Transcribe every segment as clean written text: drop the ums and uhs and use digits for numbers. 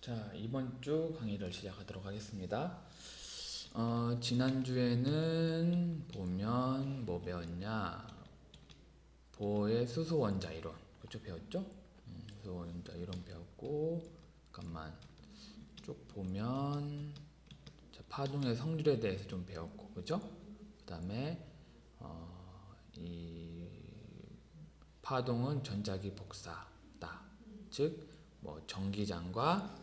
자, 이번 주 강의를 시작하도록 하겠습니다. 지난주에는 보면 뭐 배웠냐? 보의 수소 원자 이론. 그쵸? 배웠죠? 수소 원자 이론 배웠고, 잠깐만. 쭉 보면, 자, 파동의 성질에 대해서 좀 배웠고, 그죠? 그 다음에, 이 파동은 전자기 복사다. 즉, 뭐 전기장과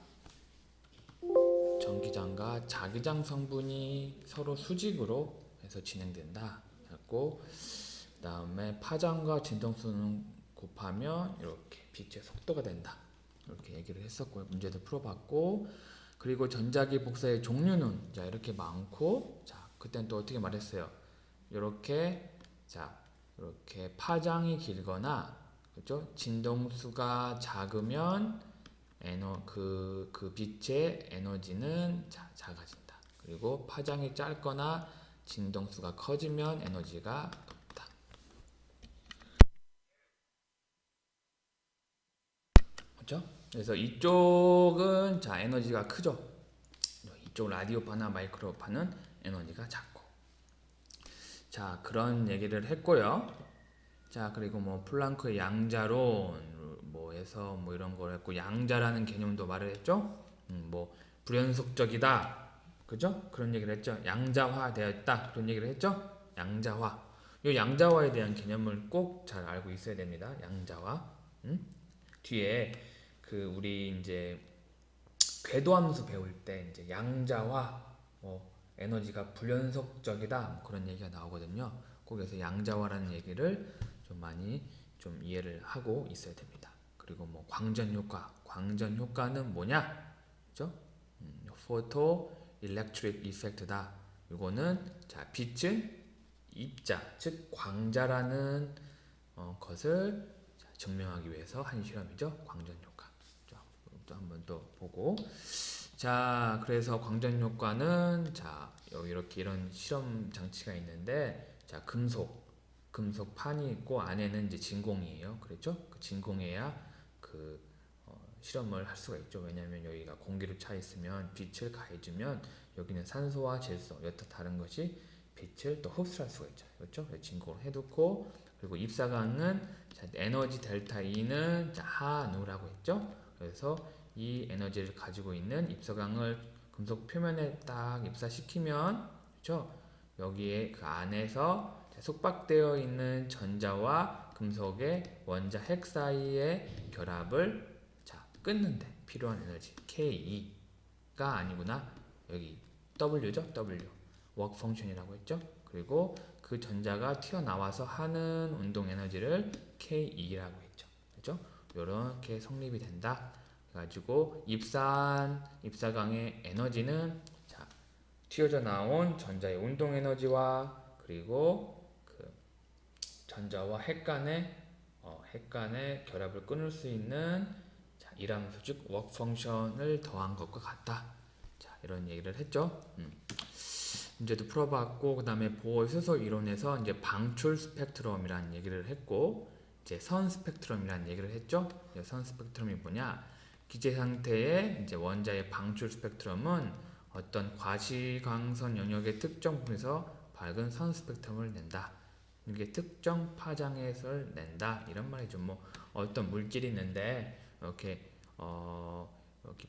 자기장 성분이 서로 수직으로 해서 진행된다 했고, 그 다음에 파장과 진동수는 곱하면 이렇게 빛의 속도가 된다 이렇게 얘기를 했었고, 문제도 풀어봤고, 그리고 전자기 복사의 종류는 자 이렇게 많고, 자 그때는 또 어떻게 말했어요? 이렇게, 자 이렇게 파장이 길거나, 그죠? 진동수가 작으면 그 빛의 에너지는 작아진다. 그리고 파장이 짧거나 진동수가 커지면 에너지가 높다. 그렇죠? 그래서 이쪽은 자 에너지가 크죠. 이쪽 라디오파나 마이크로파는 에너지가 작고. 자 그런 얘기를 했고요. 자 그리고 뭐 플랑크의 양자론 뭐해서 뭐 이런 걸 했고, 양자라는 개념도 말을 했죠. 뭐 불연속적이다, 그죠? 그런 얘기를 했죠. 양자화 되었다, 그런 얘기를 했죠. 양자화. 이 양자화에 대한 개념을 꼭 잘 알고 있어야 됩니다. 양자화. 뒤에 그 우리 이제 궤도함수 배울 때 이제 양자화, 뭐 에너지가 불연속적이다, 뭐 그런 얘기가 나오거든요. 거기서 양자화라는 얘기를 좀 많이 좀 이해를 하고 있어야 됩니다. 그리고 뭐 광전 효과는 뭐냐? 그죠? 포토 일렉트릭 이펙트다. 이거는 자 빛은 입자, 즉 광자라는 것을 증명하기 위해서 한 실험이죠. 광전 효과. 자, 또 한번 또 보고. 자, 그래서 광전 효과는 자 여기 이렇게 이런 실험 장치가 있는데, 자 금속판이 있고 안에는 이제 진공이에요. 그렇죠? 그 진공해야 그 실험을 할 수가 있죠. 왜냐하면 여기가 공기로 차 있으면 빛을 가해주면 여기는 산소와 질소, 여타 다른 것이 빛을 또 흡수할 수가 있죠. 그렇죠? 진공을 해두고, 그리고 입사광은 자, 에너지 델타 E는 자, 한우라고 했죠. 그래서 이 에너지를 가지고 있는 입사광을 금속 표면에 딱 입사시키면, 그렇죠? 여기에 그 안에서 속박되어 있는 전자와 금속의 원자 핵 사이의 결합을 자 끊는데 필요한 에너지 K가 아니구나, 여기 W죠. W 워크 펑션이라고 했죠. 그리고 그 전자가 튀어나와서 하는 운동 에너지를 Ke라고 했죠. 그렇죠? 이렇게 성립이 된다. 그래가지고 입사광의 에너지는 자 튀어져 나온 전자의 운동 에너지와, 그리고 그 전자와 핵 간의 결합을 끊을 수 있는 자, 일함수 즉 워크 펑션을 더한 것과 같다. 자, 이런 얘기를 했죠. 문제도 풀어봤고, 그 다음에 보어 수소 이론에서 이제 방출 스펙트럼이라는 얘기를 했고, 이제 선 스펙트럼이라는 얘기를 했죠. 선 스펙트럼이 뭐냐? 기체 상태의 이제 원자의 방출 스펙트럼은 어떤 과시광선 영역의 특정 부분에서 밝은 선 스펙트럼을 낸다. 이게 특정 파장에서 낸다, 이런 말이죠. 뭐 어떤 물질이 있는데 이렇게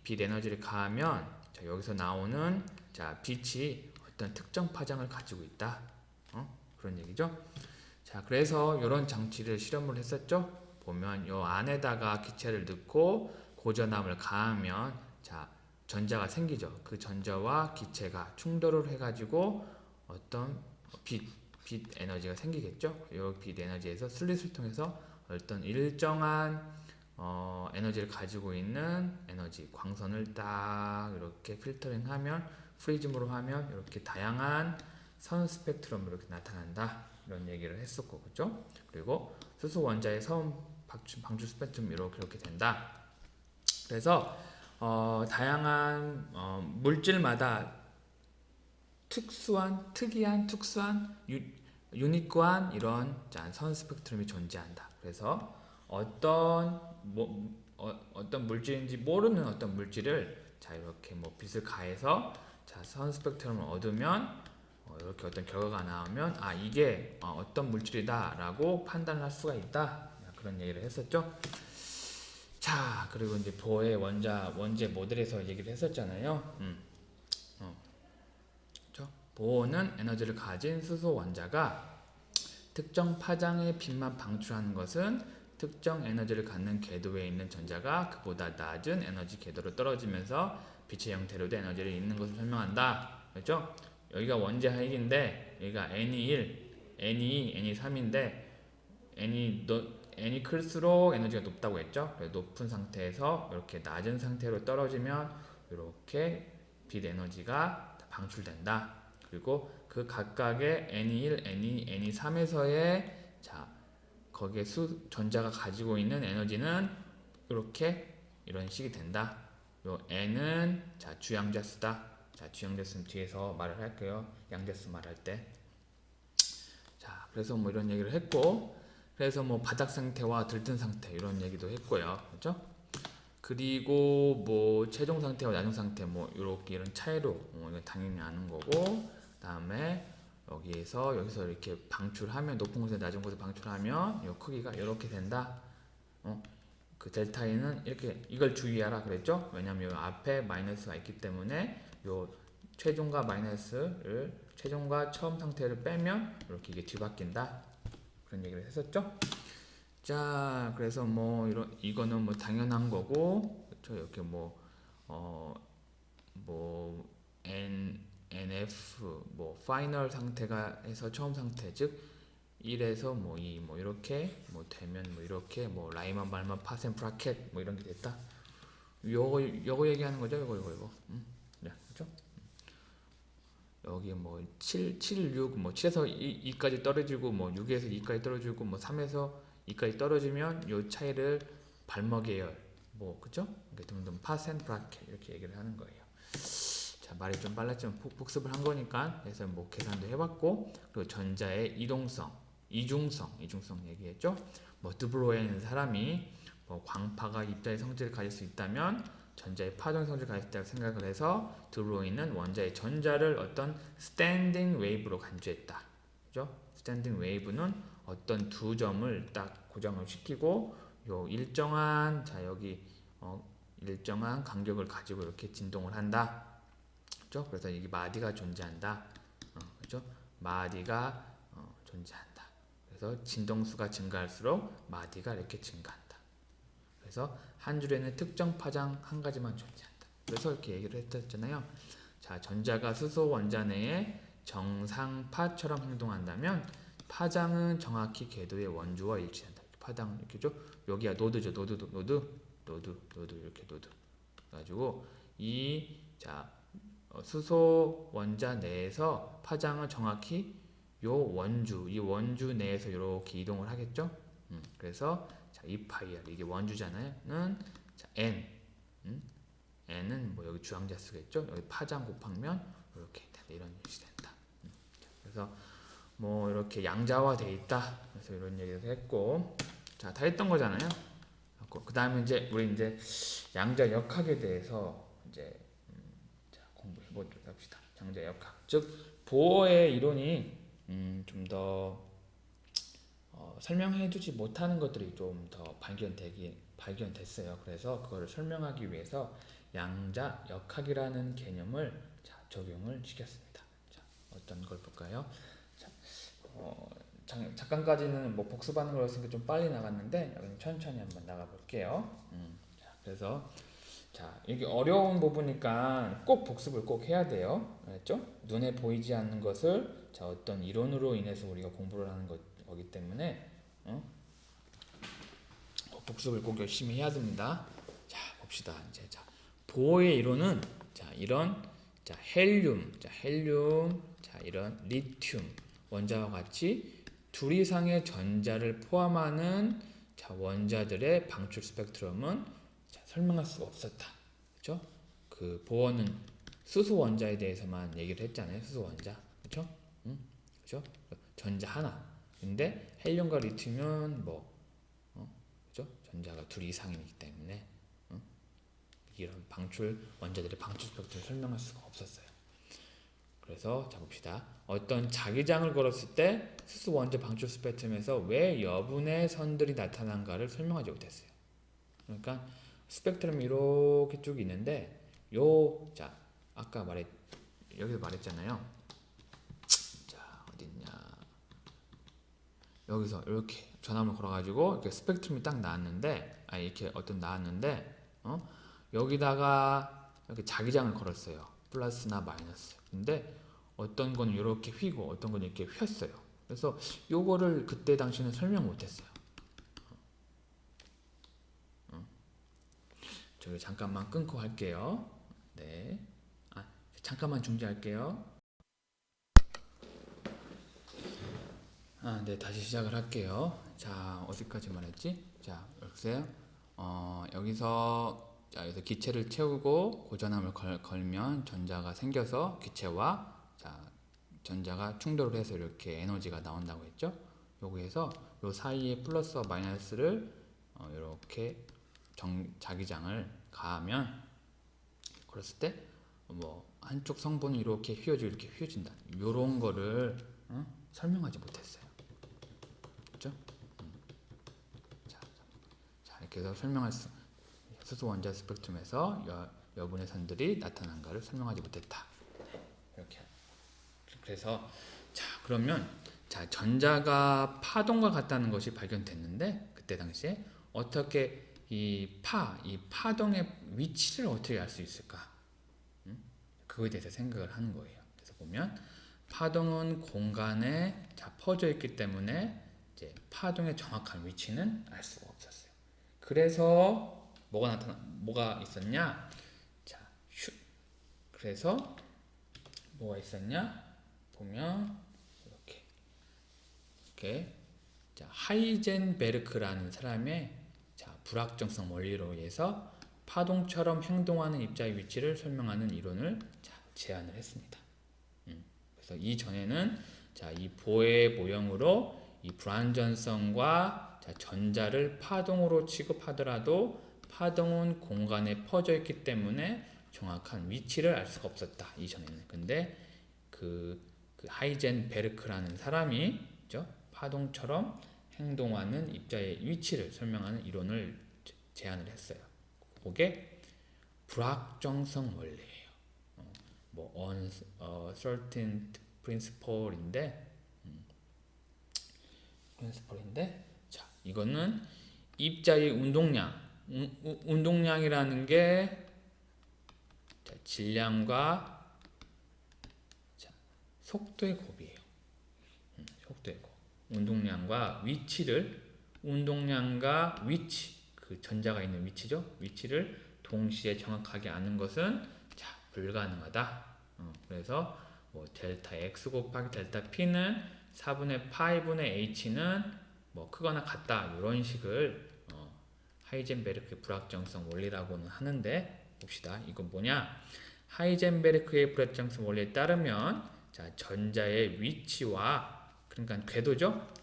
빛 에너지를 가하면 자, 여기서 나오는 자 빛이 어떤 특정 파장을 가지고 있다. 그런 얘기죠. 자, 그래서 이런 장치를 실험을 했었죠. 보면 요 안에다가 기체를 넣고 고전압을 가하면 자 전자가 생기죠. 그 전자와 기체가 충돌을 해가지고 어떤 빛 에너지가 생기겠죠. 이 빛 에너지에서 슬릿을 통해서 어떤 일정한 에너지를 가지고 있는 에너지 광선을 딱 이렇게 필터링하면, 프리즘으로 하면 이렇게 다양한 선 스펙트럼으로 이렇게 나타난다, 이런 얘기를 했었고, 그죠? 그리고 수소 원자의 선 방출 스펙트럼 이렇게 된다. 그래서 다양한 물질마다 특이한 유니크한 이런 선 스펙트럼이 존재한다. 그래서 어떤 물질인지 모르는 어떤 물질을 자 이렇게 뭐 빛을 가해서 자 선 스펙트럼을 얻으면 이렇게 어떤 결과가 나오면 아 이게 어떤 물질이다라고 판단할 수가 있다 그런 얘기를 했었죠. 자 그리고 이제 보어의 원제 모델에서 얘기를 했었잖아요. 그렇죠? 보어는 에너지를 가진 수소 원자가 특정 파장의 빛만 방출하는 것은 특정 에너지를 갖는 궤도에 있는 전자가 그보다 낮은 에너지 궤도로 떨어지면서 빛의 형태로 된 에너지를 잃는 것을 설명한다. 그렇죠? 여기가 원자 핵인데 여기가 N이 1, N이 2, N이 3인데 N이 클수록 에너지가 높다고 했죠? 높은 상태에서 이렇게 낮은 상태로 떨어지면 이렇게 빛 에너지가 방출된다. 그리고 그 각각의 N이 1, N이 3에서의 자 거기에 전자가 가지고 있는 에너지는 이렇게 이런 식이 된다. 요 N은 자 주양자수다. 자 주양자수는 뒤에서 말을 할게요. 양자수 말할 때. 자 그래서 뭐 이런 얘기를 했고 그래서 뭐 바닥 상태와 들뜬 상태 이런 얘기도 했고요. 그렇죠? 그리고 뭐 최종 상태와 나중 상태 뭐 이렇게 이런 차이로 이건 당연히 아는 거고 그다음에 여기서 이렇게 방출하면 높은 곳에 낮은 곳에 방출하면 이 크기가 이렇게 된다. 그 델타 E는 이렇게 이걸 주의하라 그랬죠? 왜냐면 요 앞에 마이너스가 있기 때문에 요 최종과 마이너스를 최종과 처음 상태를 빼면 이렇게 이게 뒤바뀐다. 그런 얘기를 했었죠? 자, 그래서 뭐 이거는 뭐 당연한 거고, 그렇죠? 이렇게 뭐 NF 뭐 파이널 상태가 해서 처음 상태 즉 1에서 뭐 2 뭐 이렇게 뭐 되면 뭐 이렇게 뭐 라이만 말만 파센 브라켓 뭐 이런 게 됐다. 요거 얘기하는 거죠. 요거. 네, 그렇죠? 여기 뭐 7, 6, 뭐 7에서 2까지 떨어지고 뭐 6에서 2까지 떨어지고 뭐 3에서 2까지 떨어지면 요 차이를 발목 계열 뭐 그죠? 등등 파센 브라켓 이렇게 얘기를 하는 거예요. 자 말이 좀 빨랐지만 복습을 한 거니까 그래서 뭐 계산도 해봤고 그리고 전자의 이중성 얘기했죠. 뭐 드브로이라는 사람이 뭐 광파가 입자의 성질을 가질 수 있다면 전자의 파동 성질을 가질 수 있다고 생각을 해서 드브로이는 원자의 전자를 어떤 스탠딩 웨이브로 간주했다. 그죠? 스탠딩 웨이브는 어떤 두 점을 딱 고정을 시키고 요 일정한 자 여기 일정한 간격을 가지고 이렇게 진동을 한다. 그죠? 그래서 이게 마디가 존재한다. 그죠? 마디가 존재한다. 그래서 진동수가 증가할수록 마디가 이렇게 증가한다. 그래서 한 줄에는 특정 파장 한 가지만 존재한다. 그래서 이렇게 얘기를 했었잖아요. 자, 전자가 수소 원자 내에 정상파처럼 행동한다면 파장은 정확히 궤도의 원주와 일치한다. 파장 이렇게죠. 여기가 노드죠. 노드 이렇게 노드. 가지고 자 수소 원자 내에서 파장은 정확히 이 원주 내에서 이렇게 이동을 하겠죠. 그래서 자, 2파이R 이게 원주잖아요.는 자, n은 뭐 여기 주황자수겠죠. 여기 파장 곱하면 이렇게 이런 식이 된다. 그래서 뭐 이렇게 양자화돼 있다. 그래서 이런 얘기를 했고, 자, 다 했던 거잖아요. 그 다음에 우리 양자 역학에 대해서 자, 공부해 보도록 합시다. 양자 역학, 즉 보어의 이론이 좀 더 설명해주지 못하는 것들이 좀 더 발견됐어요. 그래서 그거를 설명하기 위해서 양자 역학이라는 개념을 적용을 시켰습니다. 자, 어떤 걸 볼까요? 자, 잠깐까지는 뭐 복습하는 거였으니까 좀 빨리 나갔는데 천천히 한번 나가 볼게요. 자, 그래서 자, 이게 어려운 부분이니까 꼭 복습을 꼭 해야 돼요. 알았죠? 눈에 보이지 않는 것을 자, 어떤 이론으로 인해서 우리가 공부를 하는 거기 때문에 복습을 꼭 열심히 해야 됩니다. 자, 봅시다. 이제 자, 보어의 이론은 자, 이런 자, 헬륨, 자, 이런 리튬 원자와 같이 둘 이상의 전자를 포함하는 자, 원자들의 방출 스펙트럼은 자, 설명할 수가 없었다. 그렇죠? 그 보어는 수소 원자에 대해서만 얘기를 했잖아요. 수소 원자. 그렇죠? 그렇죠? 전자 하나. 근데 헬륨과 리튬은 뭐 그죠? 전자가 둘 이상이기 때문에 이런 방출 원자들의 방출 스펙트럼을 설명할 수가 없었어요. 그래서 자 봅시다. 어떤 자기장을 걸었을 때 수소 원자 방출 스펙트럼에서 왜 여분의 선들이 나타난가를 설명하지 못했어요. 그러니까 스펙트럼이 이렇게 쭉 있는데 자 아까 여기서 말했잖아요. 자 어딨냐, 여기서 이렇게 전압을 걸어가지고 이렇게 스펙트럼이 딱 나왔는데, 이렇게 나왔는데, 여기다가 이렇게 자기장을 걸었어요. 플러스나 마이너스. 근데 어떤 건 이렇게 휘고 어떤 건 이렇게 휘었어요. 그래서 요거를 그때 당시는 설명 못했어요. 저기 잠깐만 끊고 할게요. 네. 잠깐만 중지할게요. 네, 다시 시작을 할게요. 자, 어디까지 말했지? 자, 여보세요? 여기서 기체를 채우고 고전압을 걸면 전자가 생겨서 기체와 전자가 충돌을 해서 이렇게 에너지가 나온다고 했죠? 여기에서 요 사이에 플러스와 마이너스를 이렇게 자기장을 가하면, 그랬을 때 한쪽 성분이 이렇게 이렇게 휘어진다. 요런 거를 설명하지 못했어요. 그렇죠? 자, 이렇게 해서 수소 원자 스펙트럼에서 여분의 선들이 나타난가를 설명하지 못했다. 이렇게. 그래서 그러면 전자가 파동과 같다는 것이 발견됐는데, 그때 당시에 어떻게 이 파동의 위치를 어떻게 알 수 있을까? 그거에 대해서 생각을 하는 거예요. 그래서 보면 파동은 공간에 퍼져 있기 때문에 이제 파동의 정확한 위치는 알 수가 없었어요. 그래서 뭐가 있었냐? 그래서 뭐가 있었냐? 보면 이렇게 하이젠베르크라는 사람의 불확정성 원리로 의해서 파동처럼 행동하는 입자의 위치를 설명하는 이론을 제안을 했습니다. 그래서 이전에는 이 보의 모형으로 이 불완전성과 전자를 파동으로 취급하더라도 파동은 공간에 퍼져 있기 때문에 정확한 위치를 알 수가 없었다, 이전에는. 근데 그 하이젠베르크라는 사람이 파동처럼 행동하는 입자의 위치를 설명하는 이론을 제안을 했어요. 그게 불확정성 원리예요. uncertain principle인데, 이거는 입자의 운동량이라는 게 질량과 속도의 곱이에요. 속도의 곱. 운동량과 위치, 그 전자가 있는 위치죠. 위치를 동시에 정확하게 아는 것은 불가능하다. 그래서 델타 X 곱하기 델타 P는 4분의 파이분의 H는 크거나 같다, 이런 식을 하이젠베르크의 불확정성 원리라고는 하는데, 봅시다. 이건 뭐냐? 하이젠베르크의 불확정성 원리에 따르면 전자의 위치와, 그러니까 궤도죠,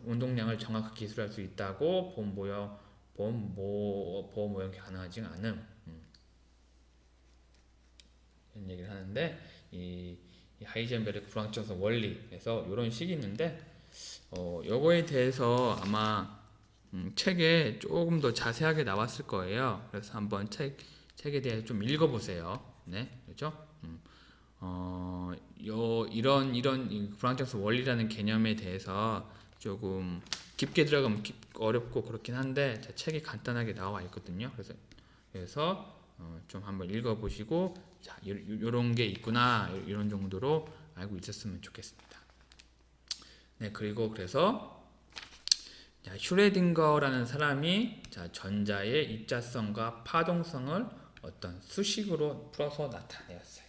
운동량을 정확하게 기술할 수 있다고 보험 모형이 가능하지 않음, 이런 얘기를 하는데, 이 하이젠베르크 불확정성 원리에서 이런 식이 있는데, 요거에 대해서 아마 책에 조금 더 자세하게 나왔을 거예요. 그래서 한번 책에 대해 좀 읽어보세요. 네, 그렇죠? 이런 불확정성 원리라는 개념에 대해서 조금 깊게 들어가면 어렵고 그렇긴 한데, 책이 간단하게 나와 있거든요. 그래서 좀 한번 읽어보시고, 요런 게 있구나, 이런 정도로 알고 있었으면 좋겠습니다. 네, 그리고 그래서 슈레딩거라는 사람이 전자의 입자성과 파동성을 어떤 수식으로 풀어서 나타내었어요.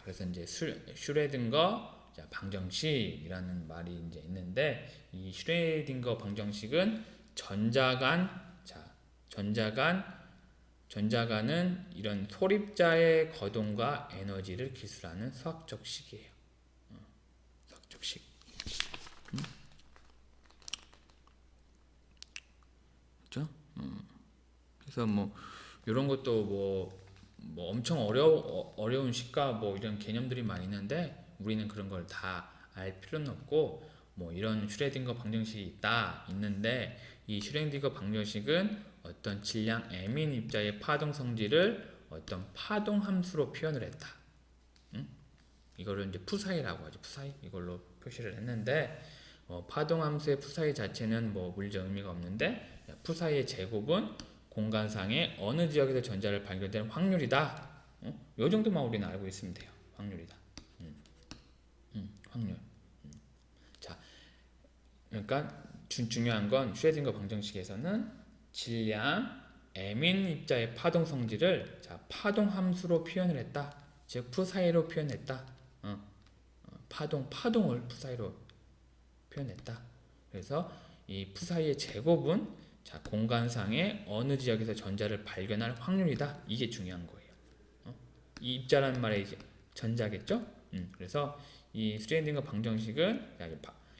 그래서 이제 슈레딩거 방정식이라는 말이 이제 있는데, 이 슈레딩거 방정식은 전자간은 이런 소립자의 거동과 에너지를 기술하는 수학적 식이에요. 수학적 식. 그렇죠? 그래서 이런 것도 뭐 엄청 어려운 식과 뭐 이런 개념들이 많이 있는데 우리는 그런 걸 다 알 필요는 없고 뭐 이런 슈레딩거 방정식이 있는데 이 슈레딩거 방정식은 어떤 질량 m인 입자의 파동 성질을 어떤 파동 함수로 표현을 했다. 응? 이거를 이제 푸사이라고 하죠. 푸사이 이걸로 표시를 했는데 파동 함수의 푸사이 자체는 뭐 물리적 의미가 없는데 푸사이의 제곱은 공간상의 어느 지역에서 전자를 발견될 확률이다. 요 정도만 우리는 알고 있으면 돼요. 확률이다. 확률. 자, 그러니까 중요한 건 슈레딩거 방정식에서는 질량 m인 입자의 파동 성질을 파동 함수로 표현을 했다. 즉 푸사이로 표현했다. 파동을 푸사이로 표현했다. 그래서 이 푸사이의 제곱은 공간상의 어느 지역에서 전자를 발견할 확률이다. 이게 중요한 거예요. 이 입자라는 말에 이제 전자겠죠? 그래서 이 슈레딩거 방정식은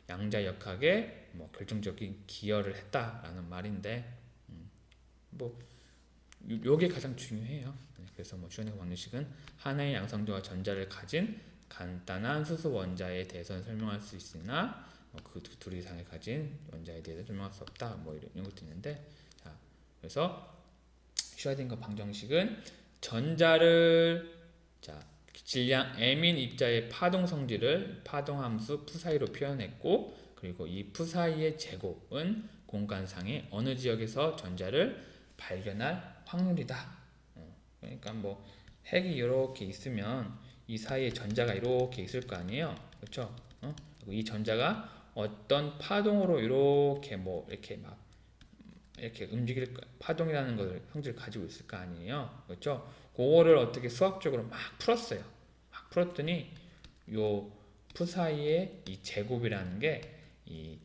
양자역학에 뭐 결정적인 기여를 했다라는 말인데 뭐 요게 가장 중요해요. 그래서 뭐 슈레딩거 방정식은 하나의 양성자와 전자를 가진 간단한 수소 원자에 대해서는 설명할 수 있으나 그 둘 이상을 가진 원자에 대해서 설명할 수 없다. 뭐 이런 것도 있는데 그래서 슈레딩거 방정식은 전자를 질량 m인 입자의 파동 성질을 파동함수 푸사이로 표현했고 그리고 이 푸사이의 제곱은 공간상의 어느 지역에서 전자를 발견할 확률이다. 그러니까 뭐 핵이 이렇게 있으면 이 사이에 전자가 이렇게 있을 거 아니에요. 그렇죠? 그리고 이 전자가 어떤 파동으로 이렇게 뭐 이렇게 움직일 파동이라는 것을 성질을 가지고 있을 거 아니에요. 그렇죠? 그거를 어떻게 수학적으로 막 풀었어요. 막 풀었더니 요 푸사이의 이 제곱이라는 게 이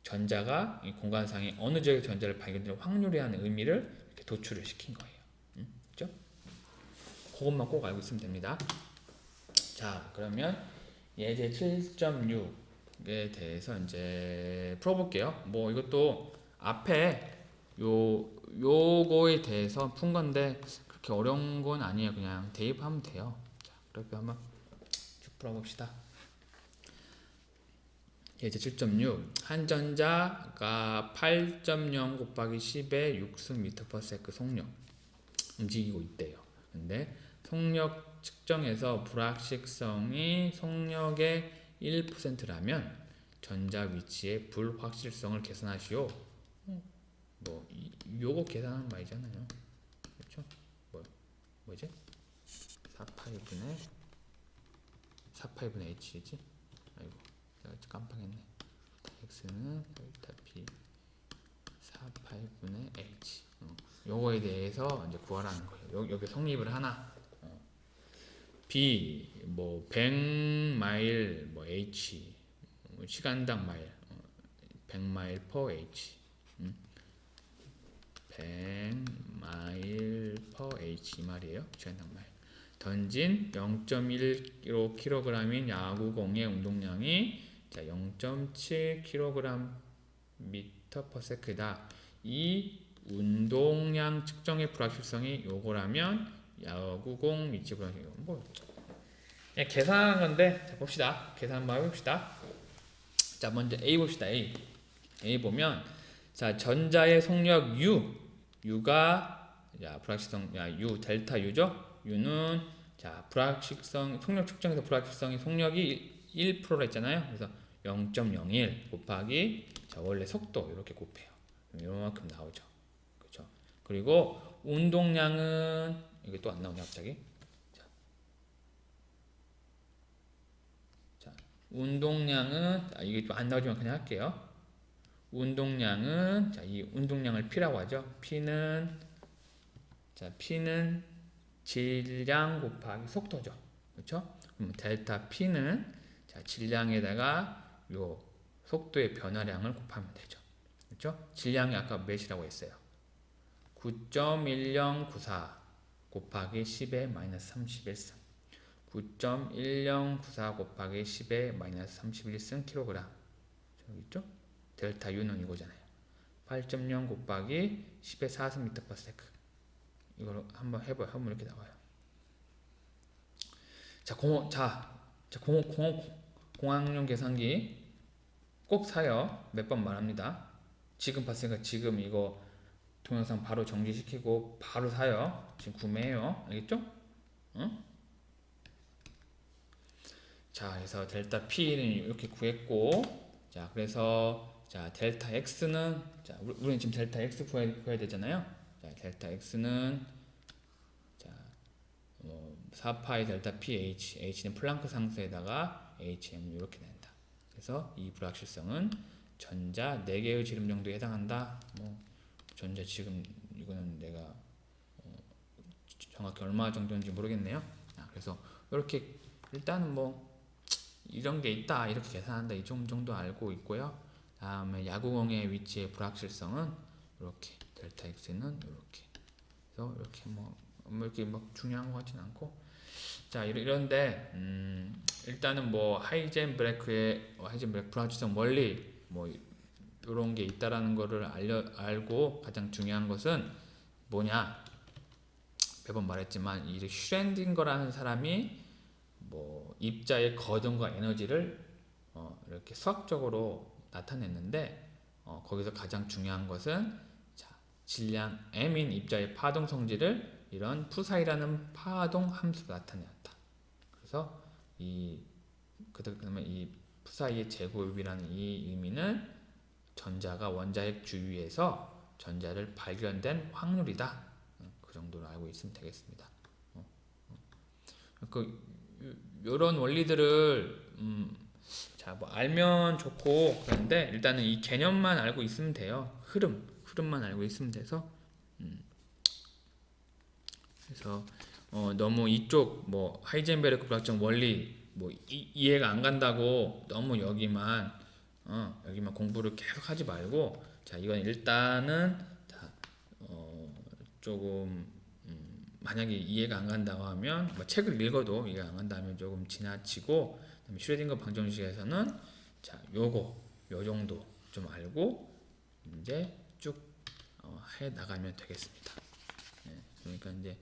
전자가 이 공간상의 어느 지역에 전자를 발견될 확률이라는 의미를 이렇게 도출을 시킨 거예요. 그렇죠? 그것만 꼭 알고 있으면 됩니다. 자, 그러면 예제 7.6에 대해서 이제 풀어볼게요. 뭐 이것도 앞에 요거에 대해서 푼 건데 그렇게 어려운 건 아니에요. 그냥 대입하면 돼요. 자, 그렇게 한번 쭉 풀어봅시다. 예제 7.6 한 전자가 8.0 곱하기 10의 6승/m/s 속력 움직이고 있대요. 근데 속력 측정에서 불확실성이 속력의 1%라면 전자 위치의 불확실성을 계산하시오. 뭐 요거 계산하는 말이잖아요. 그렇죠? 뭐지? 4파이분의 h지? 아이고 내가 깜빡했네. x는 델타 p 4파이분의 h. 요거에 대해서 이제 구하라는 거예요. 여기 성립을 하나. b 뭐 100마일 뭐 h 시간당 마일 100마일 per h 100마일 per h 이 말이에요. 시간당 마일. 던진 0.15kg인 야구공의 운동량이 0.7kg m/s다. 이 운동량 측정의 불확실성이 요거라면 야구공 위치 불확실성 뭐 그냥 계산한 건데 자 봅시다. 계산 한번 해봅시다. 자 먼저 A 봅시다. A 보면 자 전자의 속력 U가 불확실성 U 델타 U죠. U는 불확실성 속력 측정에서 불확실성이 속력이 1%라 했잖아요. 그래서 0.01 곱하기 원래 속도 이렇게 곱해요. 이만큼 나오죠. 그렇죠? 그리고 운동량은 이게 또 안 나오네 갑자기. 운동량은 이게 좀 안 나오지만 그냥 할게요. 운동량은 이 운동량을 P라고 하죠. P는 질량 곱하기 속도죠. 그렇죠? 그럼 델타 P는 질량에다가 요 속도의 변화량을 곱하면 되죠. 그렇죠? 질량이 아까 몇이라고 했어요? 9.1094 곱하기 10의 마이너스 31승. 9.1094 곱하기 10의 마이너스 31승 킬로그램. 저기 있죠? 델타 U는 이거잖아요. 8.0 곱하기 10의 4승 m/s. 이걸 한번 해봐요. 한번 이렇게 나와요. 자, 공학용 계산기 꼭 사요. 몇 번 말합니다. 지금 봤으니까 지금 이거 동영상 바로 정지시키고 바로 사요. 지금 구매해요. 알겠죠? 응? 자, 그래서 델타 P는 이렇게 구했고, 자, 그래서 자 델타 X는 자 우리는 지금 델타 X 구해야 되잖아요. 자, 델타 X는 자 4파이 델타 PH, H는 플랑크 상수에다가 HM 이렇게 된다. 그래서 이 불확실성은 전자 4개의 지름 정도에 해당한다. 뭐 전자 지금 이거는 내가 정확히 얼마 정도인지 모르겠네요. 그래서 이렇게 일단은 뭐 이런 게 있다 이렇게 계산한다 이 정도 알고 있고요. 다음에 야구공의 위치의 불확실성은 이렇게 델타 X는 이렇게 그래서 이렇게 뭐 이렇게 막 중요한 것 같진 않고 자 이런데 일단은 뭐 하이젠브레크 불확실성 원리 뭐 이런 게 있다라는 거를 알고 가장 중요한 것은 뭐냐 매번 말했지만 이 슈렌딩거라는 사람이 뭐 입자의 거동과 에너지를 이렇게 수학적으로 나타냈는데 거기서 가장 중요한 것은 자, 질량 m인 입자의 파동 성질을 이런 푸사이라는 파동 함수로 나타내었다. 그래서 그러면 이 푸사이의 제곱이라는 이 의미는 전자가 원자핵 주위에서 전자를 발견된 확률이다. 그 정도로 알고 있으면 되겠습니다. 이런 원리들을 자, 뭐 알면 좋고 그런데 일단은 이 개념만 알고 있으면 돼요. 흐름만 알고 있으면 돼서 그래서 너무 이쪽 뭐 하이젠베르크 불확정 원리 뭐 이해가 안 간다고 너무 여기만 공부를 계속 하지 말고 자 이건 일단은 조금 만약에 이해가 안 간다고 하면 뭐 책을 읽어도 이해가 안 간다면 조금 지나치고 그다음에 슈레딩거 방정식에서는 자 요 정도 좀 알고 이제 쭉 해 나가면 되겠습니다. 네, 그러니까 이제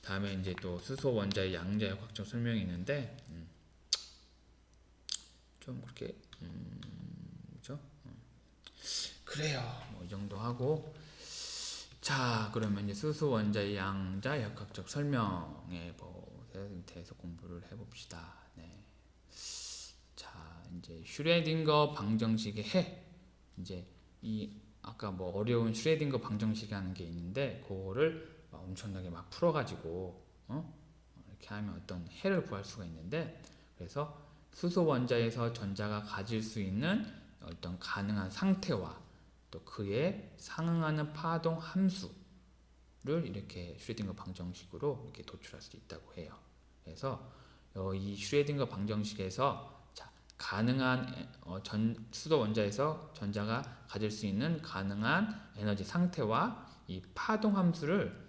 다음에 이제 또 수소 원자의 양자역 확정 설명이 있는데 좀 그렇게 그죠? 그래요. 뭐 이 정도 하고 자 그러면 이제 수소 원자의 양자 역학적 설명에 대해서 공부를 해봅시다. 네. 자 이제 슈레딩거 방정식의 이제 이 아까 뭐 어려운 슈레딩거 방정식이라는 게 있는데 그거를 엄청나게 막 풀어가지고 이렇게 하면 어떤 해를 구할 수가 있는데 그래서 수소 원자에서 전자가 가질 수 있는 어떤 가능한 상태와 또 그에 상응하는 파동 함수를 이렇게 슈레딩거 방정식으로 이렇게 도출할 수 있다고 해요. 그래서 이 슈레딩거 방정식에서 가능한 수소 원자에서 전자가 가질 수 있는 가능한 에너지 상태와 이 파동 함수를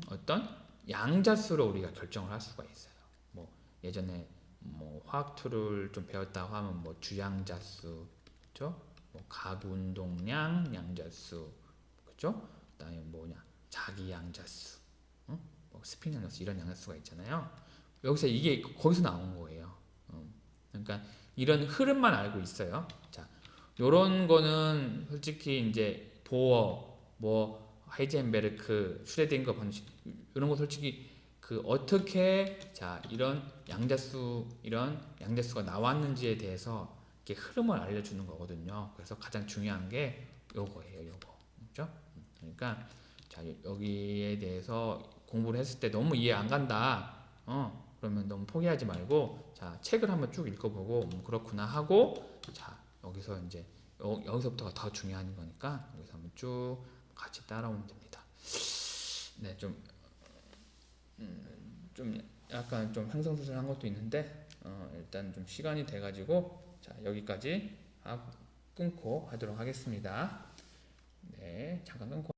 어떤 양자수로 우리가 결정을 할 수가 있어요. 뭐 예전에 뭐 화학 툴을 좀 배웠다고 하면 뭐 주양자수, 그렇죠? 뭐 가분동량 양자수, 그렇죠? 그다음에 뭐냐 자기 양자수, 뭐 스핀 양자수 이런 양자수가 있잖아요. 여기서 이게 거기서 나온 거예요. 그러니까 이런 흐름만 알고 있어요. 자, 요런 거는 솔직히 이제 보어, 뭐 하이젠베르크, 슈레딩거 방식 이런 거 솔직히 그 어떻게 자 이런 양자수가 나왔는지에 대해서 이렇게 흐름을 알려주는 거거든요. 그래서 가장 중요한 게 요거예요, 요거. 그렇죠? 그러니까 자 여기에 대해서 공부를 했을 때 너무 이해 안 간다. 그러면 너무 포기하지 말고 자 책을 한번 쭉 읽어보고 그렇구나 하고 자 여기서 이제 여기서부터가 더 중요한 거니까 여기서 한번 쭉 같이 따라오면 됩니다. 네, 좀 약간 좀 횡성수술한 것도 있는데 일단 좀 시간이 돼가지고 자 여기까지 끊고 하도록 하겠습니다. 네, 잠깐 끊고.